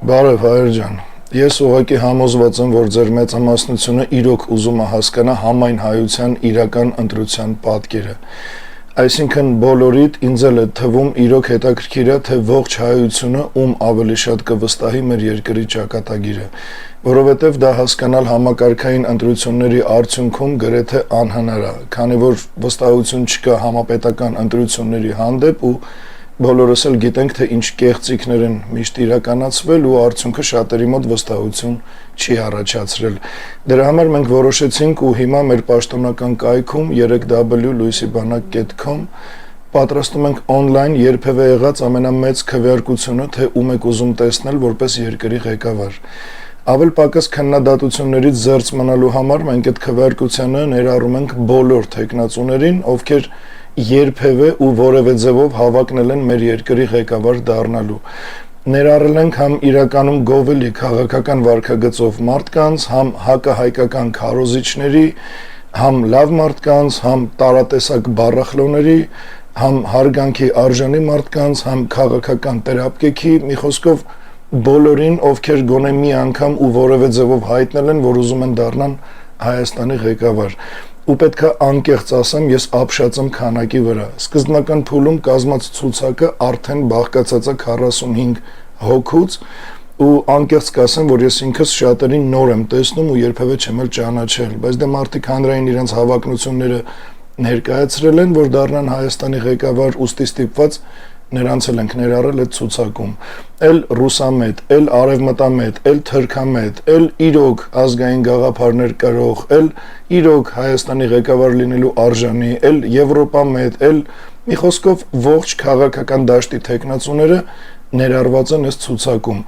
Բարև հայր ջան, ես ուղղակի համոզված եմ, որ ձեր մեծամասնությունը իրոք ուզում է հասկանա համայն հայության իրական ընտրության պատկերը։ Այսինքն բոլորիդ ինձ էլ է թվում իրոք հետաքրքիր է, թե ողջ հայությունը ում ավելի շատ կվստահի մեր երկրի ճակատագիրը, որովհետև դա հասկանալ համակարգային ընտրությունների արդյունքում գրեթե անհնար է, քանի որ վստահություն չկա համապետական ընտրությունների հանդեպ ու բոլորս էլ գիտենք, թե ինչ կեղծիքներ են միշտ իրականացվել ու արդյունքը շատերի մոտ վստահություն չի առաջացրել։ Դրա համար մենք որոշեցինք ու հիմա մեր պաշտոնական կայքում 3w.luisibanak.com պատրաստում ենք on-line երբևէ եղած ամենամեծ քվեարկությունը, թե ում եք ուզում տեսնել որպես երկրի ղեկավար։ Ավել պակաս քննադատություններից զերծ մնալու համար մենք այդ քվեարկությանը ներառում ենք բոլոր թեկնածուներին, ովքեր երբևէ ու որևէ ձևով հավակնել են մեր երկրի ղեկավար դառնալու։ Ներառել ենք համ իրականում գովելի քաղաքական վարքագծով մարդկանց, համ հակահայկական քարոզիչների, համ լավ մարդկանց, համ տարատեսակ բառախլոների, համ հարգանքի արժանի մարդկանց, համ քաղաքական տերապկեքի, մի խոսքով բոլորին, ովքեր գոնե մի անգամ ու որևէ ձևով հայտնել են, որ ուզում են դառնան Հայաստանի ղեկավար։ Ու պետք է անկեղծ ասեմ, ես ապշած եմ քանակի վրա։ Սկզբնական փուլում կազմած ցուցակը արդեն բաղկացած է 45 հոգուց ու անկեղծ կասեմ, որ ես ինքս շատերին նոր եմ տեսնում ու երբևէ չեմ էլ ճանաչել, բայց դե մարդիկ հանրային իրենց հավակնությունները ներկայացրել են, որ դառնան Հայաստանի ղեկավար, ուստի ստիպված նրանց էլ ենք ներառել այդ ցուցակում, էլ ռուսամետ, էլ արևմտամետ, էլ թրքամետ, էլ իրոք ազգային գաղափարներ կրող, էլ իրոք Հայաստանի ղեկավար լինելու արժանի, էլ եվրոպամետ, էլ մի խոսքով ողջ քաղաքական դաշտի թեկնածուները ներառված են այս ցուցակում։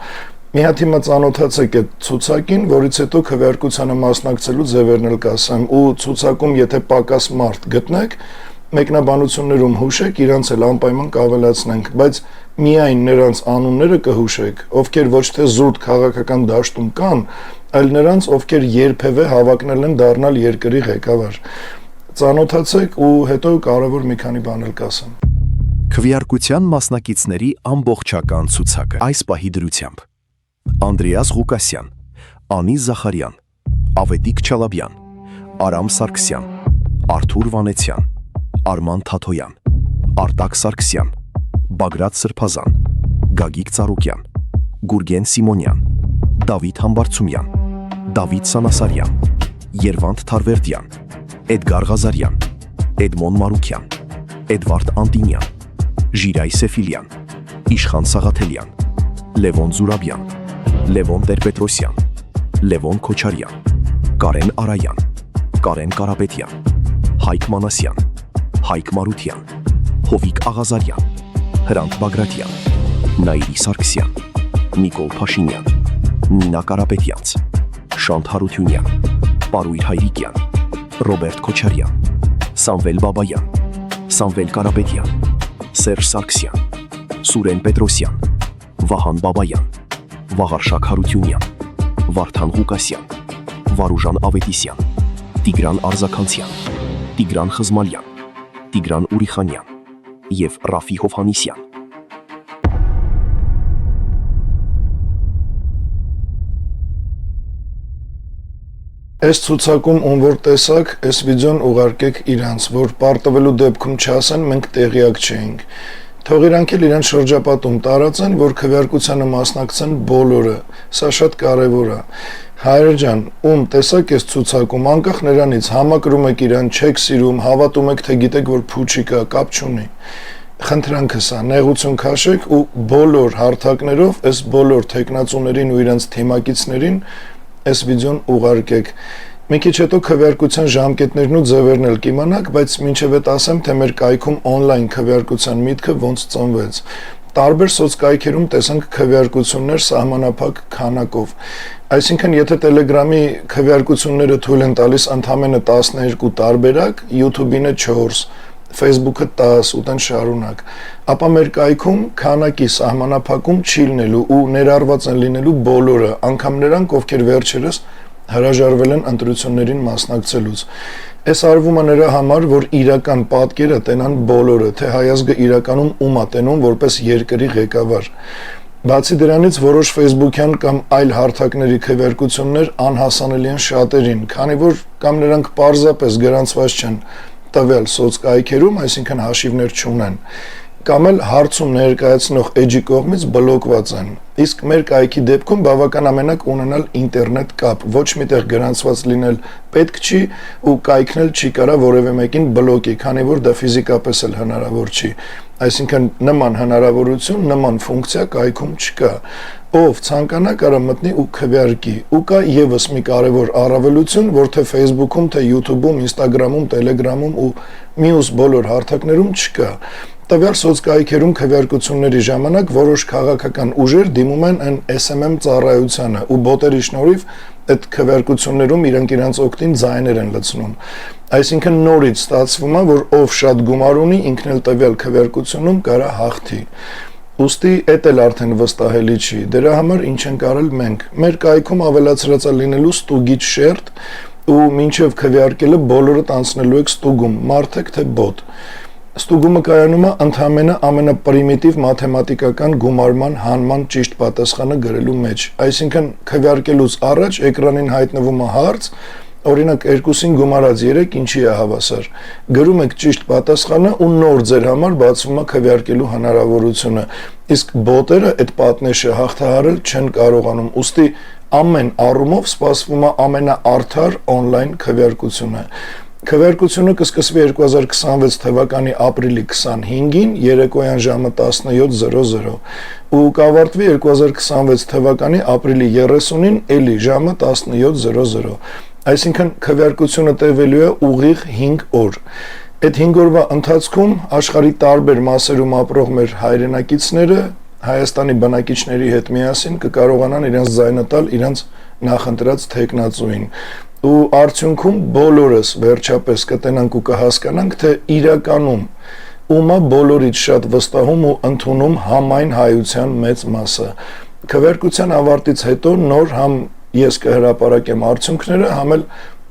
Մի հատ հիմա ծանոթացեք այդ ցուցակին, որից հետո քվեարկությանը մասնակցելու ձևերն էլ կասեմ, ու ցուցակում եթե պակաս մարդ գտնեք, մեկնաբանություններում հուշեք, իրանց էլ անպայման կավելացնենք, բայց միայն նրանց անունները կհուշեք, ովքեր ոչ թե զուտ քաղաքական դաշտում կան, այլ նրանց, ովքեր երբևէ հավակնել են դառնալ երկրի ղեկավար։ Ծանոթացեք ու հետո կարևոր մի քանի բան էլ կասեմ։ Քվեարկության մասնակիցների ամբողջական ցուցակը այս պահի դրությամբ. Անդրեաս Ղուկասյան, Անի Զախարյան, Ավետիք Չալաբյան, Արամ Սարգսյան, Արթուր Վանեցյան, Արման Թաթոյան, Արտակ Սարգսյան, Բագրատ Սրբազան, Գագիկ Ծառուկյան, Գուրգեն Սիմոնյան, Դավիթ Համբարձումյան, Դավիթ Սանասարյան, Երվանդ Թարվերդյան, Էդգար Ղազարյան, Էդմոն Մարուքյան, Էդվարդ Անտինյան, Ժիրայ Սեֆիլյան, Իշխան Սաղաթելյան, Լևոն Զուրաբյան, Լևոն Տեր-Պետրոսյան, Լևոն Քոչարյան, Կարեն Արայան, Կարեն Կարապետյան, Հայկ Մանասյան, Հայկ Մարության, Հովիկ Աղազարյան, Հրանտ Բագրատյան, Նաիրի Սարգսյան, Նիկոլ Փաշինյան, Նինա Կարապետյանց, Շանթ Հարությունյան, Պարույր Հայրիկյան, Ռոբերտ Քոչարյան, Սամվել Բաբայան, Սամվել Կարապետյան, Սերժ Սարգսյան, Սուրեն Պետրոսյան, Վահան Բաբայան, Վաղարշակ Հարությունյան, Վարդան Ղուկասյան, Վարուժան Ավետիսյան, Տիգրան Արզականցյան, Տիգրան Խզմալյան, Տիգրան Ուրիխանյան և Ռաֆի Հովհաննիսյան։ Այս ցուցակում ում որ տեսակ, այս վիդեոն ուղարկեք իրանց, որ պարտվելու դեպքում չասեն մենք տեղյակ չէինք։ Թող իրանք էլ իրենց շրջապատում տարածեն, որ քվեարկությանը մասնակցեն բոլորը, սա շատ կարևոր է։ Հայր ջան, ում տեսակ այս ցուցակում, անկախ նրանից համակրում եք իրան, չեք սիրում, հավատում եք, թե գիտեք, որ փուչի կա, կապ չունի։ Խնդրանքս է, նեղություն քաշեք ու բոլոր հարթակներով այս բոլոր թեկնածուներին ու իրենց թիմակիցներին այս վիդեոն ուղարկեք։ Մի քիչ հետո քվեարկության ժամկետներն ու ձևերն էլ կիմանաք, բայց մինչև այդ ասեմ, թե մեր կայքում on-line քվեարկության միտքը ոնց ծնվեց։ Տարբեր սոցկայքերում տեսանք քվեարկություններ սահմանափակ քանակով։ Այսինքն, եթե Telegram-ի քվեարկությունները թույլ են տալիս ընդամենը 12 տարբերակ, YouTube-ին 4, Facebook-ը 10 ու տեն շարունակ, ապա մեր կայքում քանակի սահմանափակում չի լինելու ու ներառված են լինելու բոլորը, անգամ նրանք, ովքեր վերջերս հրաժարվել են ընտրություններին մասնակցելուց։ Այս արվում է նրա համար, որ իրական պատկերը տենան բոլորը, թե հայ ազգը իրականում ում է տենում որպես երկրի ղեկավար։ Բացի դրանից որոշ Facebook-յան կամ այլ հարթակների քվեարկություններ անհասանելի են շատերին, քանի որ կամ նրանք պարզապես գրանցված չեն տվյալ սոցկայքերում, այսինքն հաշիվներ չունեն, կամ էլ հարցում ներկայացնող էջի կողմից բլոկված են։ Իսկ մեր կայքի դեպքում բավական ամենակ ունենալ ինտերնետ կապ, ոչ միտեղ գրանցված լինել պետք չի ու կայքն էլ չի կարա որևէ մեկին բլոկի, քանի որ դա ֆիզիկապես էլ հնարավոր չի։ Այսինքն նման հնարավորություն, նման ֆունկցիա կայքում չկա։ Ով ցանկանա կարա մտնի ու քվեարկի։ Ու կա եւս մի կարևոր առավելություն, որ թե Facebook-ում, թե YouTube-ում, Instagram-ում, Telegram-ում ու մյուս բոլոր հարթակներում չկա։ Տվյալ սոցկայքերում քվեարկությունների ժամանակ որոշ քաղաքական ուժեր դիմում են այն SMM ծառայությանը ու բոտերի շնորհիվ այդ քվեարկություններում իրենց օգտին ձայներ են լցնում։ Այսինքն նորից ստացվում է, որ ով շատ գումար ունի, ինքն էլ տվյալ քվեարկությունում կարա հաղթի։ Ուստի էդ էլ արդեն վստահելի չի։ Դրա համար ինչ ենք արել մենք։ Մեր կայքում ավելացրած է լինելու ստուգիչ շերտ ու մինչև քվեարկելը բոլորդ անցնելու եք ստուգում, մարդ եք թե բոտ։ Ստուգումը կայանում է ընդհանրապես ամենապրիմիտիվ մաթեմատիկական գումարման հանման ճիշտ պատասխանը գրելու մեջ։ Այսինքն քվեարկելուց առաջ էկրանին հայտնվում է հարց, օրինակ 2-ին գումարած 3 ինչի է հավասար։ Գրում եք ճիշտ պատասխանը ու նոր ձեր համար բացվում է քվեարկելու հնարավորությունը։ Իսկ բոտերը այդ պատնեշը հաղթահարել չեն կարողանում։ Ուստի ամեն առումով սպասվում է ամենաարդար on-line քվեարկությունը։ Քվեարկությունը կսկսվի 2026 թվականի ապրիլի 25-ին երեկոյան ժամը 17:00 ու կավարտվի 2026 թվականի ապրիլի 30-ին էլի ժամը 17:00։ Այսինքն քվեարկությունը տևելու է ուղիղ 5 օր։ Այդ 5 օրվա ընթացքում աշխարհի տարբեր մասերում ապրող մեր հայրենակիցները Հայաստանի բնակիչների հետ միասին կկարողանան իրենց ձայնը տալ իրենց նախընտրած թեկնածուին։ Ու արդյունքում բոլորս վերջապես կտենանք ու կհասկանանք, թե իրականում ումա բոլորից շատ վստահում ու ընդունում համայն հայության մեծ մասը։ Քվեարկության ավարտից հետո նոր համ ես կհրապարակեմ արդյունքները, համ էլ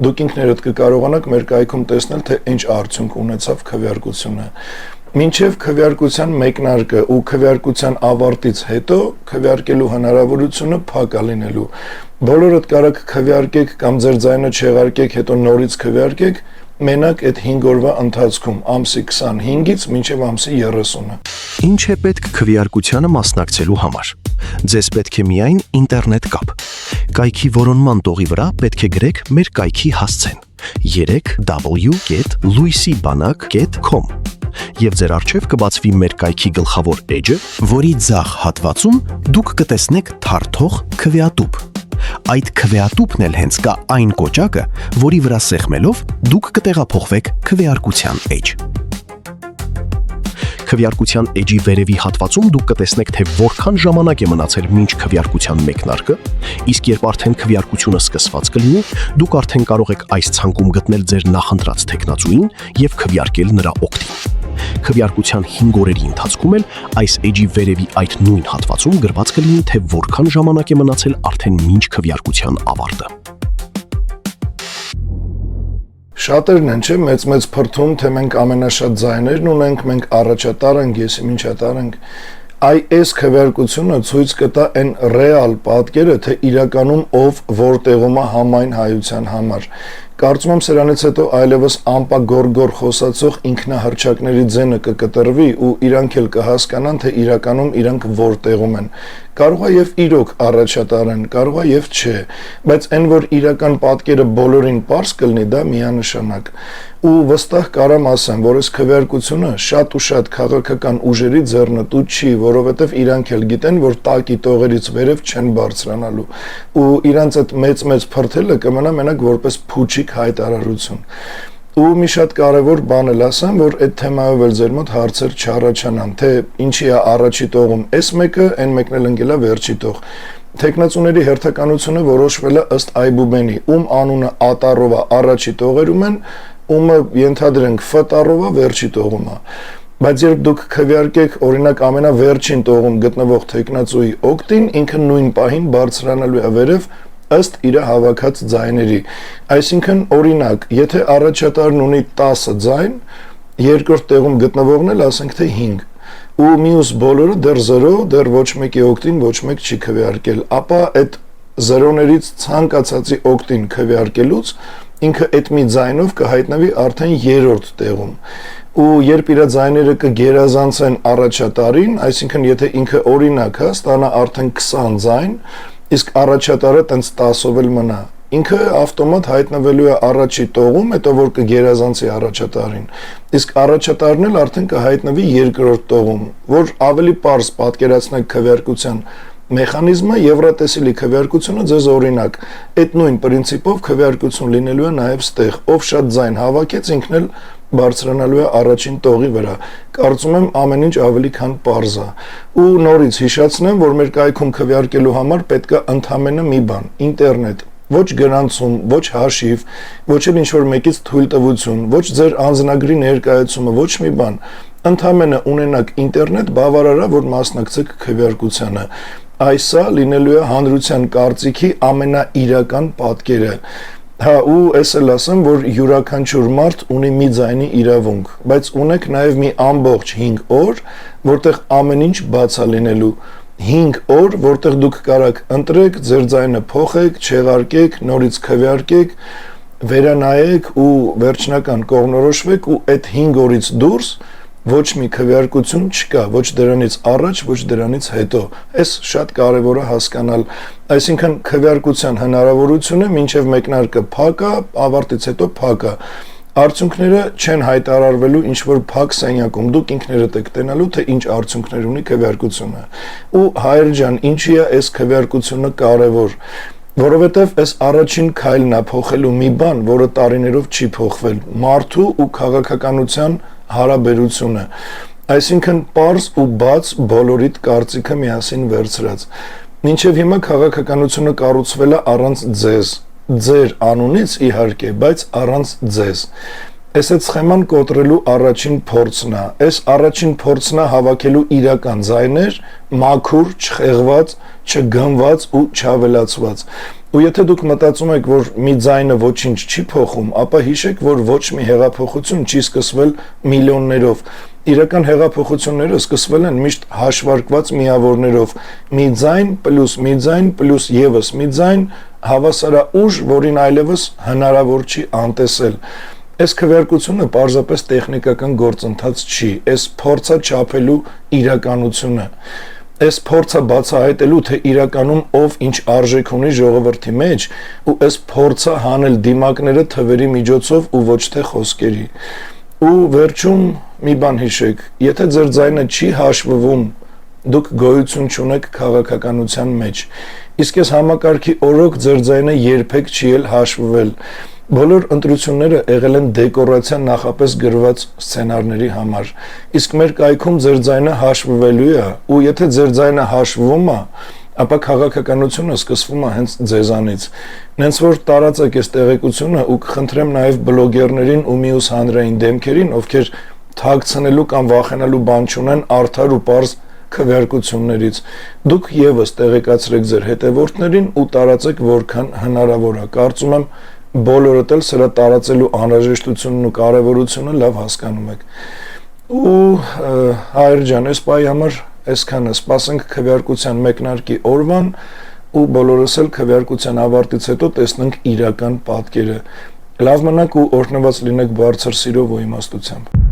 դուք ինքներդ կկարողանաք մեր կայքում տեսնել, թե ինչ արդյունք ունեցավ քվեարկությունը։ Մինչև քվեարկության մեկնարկը ու քվեարկության ավարտից հետո քվեարկելու հնարավորությունը փակ է լինելու։ Բոլորդ կարաք քվեարկեք կամ ձեր ձայնը չեղարկեք, հետո նորից քվեարկեք մենակ այդ 5 օրվա ընթացքում, ամսի 25-ից մինչև ամսի 30-ը։ Ինչ է պետք քվեարկությանը մասնակցելու համար։ Ձեզ պետք է միայն ինտերնետ կապ։ Կայքի որոնման տողի վրա պետք է գրեք մեր կայքի հասցեն՝ 3w.luisibanak.com եւ ձեր առջև կբացվի մեր կայքի գլխավոր էջը, որի ձախ հատվածում դուք կտեսնեք թարթող քվեատուփ։ Այդ քվեատուփն էլ հենց կա այն կոճակը, որի վրա սեղմելով դուք կտեղափոխվեք քվեարկության էջ։ Քվեարկության էջի վերևի հատվածում դուք կտեսնեք, թե որքան ժամանակ է մնացել մինչ քվեարկության մեկնարկը, իսկ երբ արդեն քվեարկությունը սկսված կլինի, դուք արդեն կարող եք այս ցանկում գտնել ձեր նախընտրած թեկնածուին եւ քվեարկել նրա օգտին։ Քվեարկության 5 օրերի ընթացքում էլ այս էջի վերևի այդ նույն հատվածում գրված կլինի, թե որքան ժամանակ է մնացել արդեն մինչ քվեարկության ավարտը։ Շատերն են չէ մեծ փրթում, թե մենք ամենաշատ ձայներն ունենք, մենք առաջատար ենք, եսի միջատար ենք։ Այս քվեարկությունը ցույց կտա այն ռեալ պատկերը, թե իրականում ով որտեղում է համայն հայության համար։ Կարծում եմ սրանից հետո այլևս ամպագորգոր խոսացող ինքնահռչակների ձենը կկտրվի ու իրանք էլ կհասկանան, թե իրականում իրանք որտեղում են։ Կարող է եւ իրոք առաջատար են, կարող է եւ չէ, բայց այն որ իրական պատկերը բոլորին པարզ կլինի, դա միանշանակ։ Ու վստահ կարամ ասեմ, որ այս քվեարկությունը շատ ու շատ քաղաքական ուժերի ձեռնտու չի, որովհետեւ իրանք էլ գիտեն, որ տակի տողերից վերև չեն բարձրանալու։ Ու իրանց այդ մեծ փրթելը կմնա մենակ որպես փուչիկ հայտարարություն։ Ու մի շատ կարևոր բան էլ ասեմ, որ այդ թեմայով էլ ձեր մոտ հարցեր չառաջանան, թե ինչի է առաջի տողում այս մեկը, այն մեկն էլ ընկել է վերջի տող։ Թեկնածուների հերթականությունը որոշվել է ըստ Այբուբենի, ում անունը ատառով է առաջի տողերում են, ումը ենթադրենք Ֆ տառով է վերջի տողում է։ Բայց երբ դուք քվեարկեք օրինակ ամենավերջին տողում գտնվող թեկնածուի օգտին, ինքը նույն պահին բարձրանալու է վերև ըստ իր հավաքած ձայների։ Այսինքն օրինակ, եթե առաջատարն ունի 10 ձայն, երկրորդ տեղում գտնվողն էլ ասենք թե 5, ու մյուս բոլորը դեռ 0, դեռ ոչ մեկի օկտին ոչ մեկ չի քվեարկել, ապա այդ 0-ներից ցանկացածի օկտին քվեարկելուց ինքը այդ մի ձայնով կհայտնվի արդեն 3-րդ տեղում։ Ու երբ իր ձայները կգերազանցեն առաջատարին, այսինքն եթե ինքը օրինակ է, ստանա արդեն 20 ձայն, իսկ առաջատարը տենց 10-ով էլ մնա, ինքը ավտոմատ հայտնվելու է առաջի տողում, հետո որ կգերազանցի առաջատարին, իսկ առաջատարն էլ արդեն կհայտնվի երկրորդ տողում, որ ավելի պարզ պատկերացնեք քվեարկության մեխանիզմը, Եվրատեսիլի քվեարկությունը ձեզ օրինակ, այդ նույն պրինցիպով քվեարկություն լինելու է նաև ստեղ, ով շատ ձայն հավաքեց, ինքն էլ բարձրանալու է առաջին տողի վրա։ Կարծում եմ ամեն ինչ ավելի քան պարզ է։ Ու նորից հիշեցնեմ, որ մեր կայքում քվեարկելու համար պետք է ընդամենը մի բան՝ ինտերնետ, ոչ գրանցում, ոչ հաշիվ, ոչ էլ ինչ-որ մեկից թույլտվություն, ոչ ձեր անձնագրի ներկայացումը, ոչ մի բան։ Ընդամենը ունենաք ինտերնետ, բավարար է, որ մասնակցեք քվեարկությանը։ Այսա լինելու է հանրության կարծիքի ամենաիրական պատկերը։ Հա, ու ես էլ ասեմ, որ յուրաքանչյուր մարդ ունի մի ձայնի իրավունք, բայց ունեք նաև մի ամբողջ 5 օր, որտեղ ամեն ինչ բաց է լինելու։ 5 օր, որտեղ դուք կարաք ընտրեք, ձեր ձայնը փոխեք, չեղարկեք, նորից քվեարկեք, վերանայեք ու վերջնական կողմնորոշվեք ու այդ 5 օրից դուրս ոչ մի քվեարկություն չկա, ոչ դրանից առաջ, ոչ դրանից հետո։ Այս շատ կարևոր է հասկանալ, այսինքն քվեարկության հնարավորությունը մինչև մեկնարկը փակ է, ավարտից հետո փակ է։ Արդյունքները չեն հայտարարվելու ինչ-որ փակ սենյակում, դուք ինքներդ եք տենալու, թե ինչ արդյունքներ ունի քվեարկությունը։ Ու հայր ջան, ինչի է այս քվեարկությունը կարևոր։ Որովհետև այս առաջին քայլն է փոխելու մի բան, որը տարիներով չի փոխվել՝ մարդու ու քաղաքականության հարաբերությունը, այսինքն պարզ ու բաց բոլորիդ կարծիքը միասին վերցրած։ Մինչև հիմա քաղաքականությունը կառուցվել է առանց ձեզ, ձեր անունից իհարկե, բայց առանց ձեզ։ Այս այդ սխեման կոտրելու առաջին փորձն է, այս առաջին փորձն է հավաքելու իրական ձայներ, մաքուր, չխեղված, չգնված ու չավելացված։ Ու եթե դուք մտածում եք, որ մի ձայնը ոչինչ չի փոխում, ապա հիշեք, որ ոչ մի հեղափոխություն չի սկսվել միլիոններով։ Իրական հեղափոխությունները սկսվել են միշտ հաշվարկված միավորներով՝ մի ձայն պլյուս մի ձայն պլյուս եւս մի ձայն, հավասարաուժ, որին այլևս հնարավոր չի անտեսել։ Այս քվեարկությունը պարզապես տեխնիկական գործընթաց չի, այս փորձը չափելու իրականությունը։ Այս փորձը բացահայտելու, թե իրականում ով ինչ արժեք ունի ժողովրդի մեջ, ու այս փորձը հանել դիմակները թվերի միջոցով ու ոչ թե խոսքերի։ Ու վերջում մի բան հիշեք, եթե ձեր ձայնը չի հաշվվում, դուք գոյություն չունեք քաղաքականության մեջ։ Իսկ այս համակարգի օրոք ձեր ձայնը երբեք չի էլ հաշվվել։ Բոլոր ընտրությունները եղել են դեկորացիա նախապես գրված սցենարների համար, իսկ մեր կայքում ձեր ձայնը հաշվվելու է, ու եթե ձեր ձայնը հաշվվում է, ապա քաղաքականությունը սկսվում է հենց ձեզանից։ Նենց որ տարածեք այս տեղեկությունը ու կխնդրեմ նաև բլոգերներին ու մյուս հանրային դեմքերին, ովքեր թաքցնելու կամ վախենալու բան չունեն արդար ու պարզ քվեարկություններից։ Դուք եւս տեղեկացրեք ձեր հետևորդներին ու տարածեք որքան հնարավոր է։ Կարծում եմ բոլորդ էլ սրա տարածելու անհրաժեշտությունն ու կարևորությունը լավ հասկանում եք։ Ու հայր ջան, այս պահի համար այսքանը, սպասենք քվեարկության մեկնարկի օրվան ու բոլորս էլ քվեարկության ավարտից հետո տեսնենք իրական պատկերը։ Լավ մնաք ու օրհնված լինեք բարձր սիրով ու իմաստությամբ։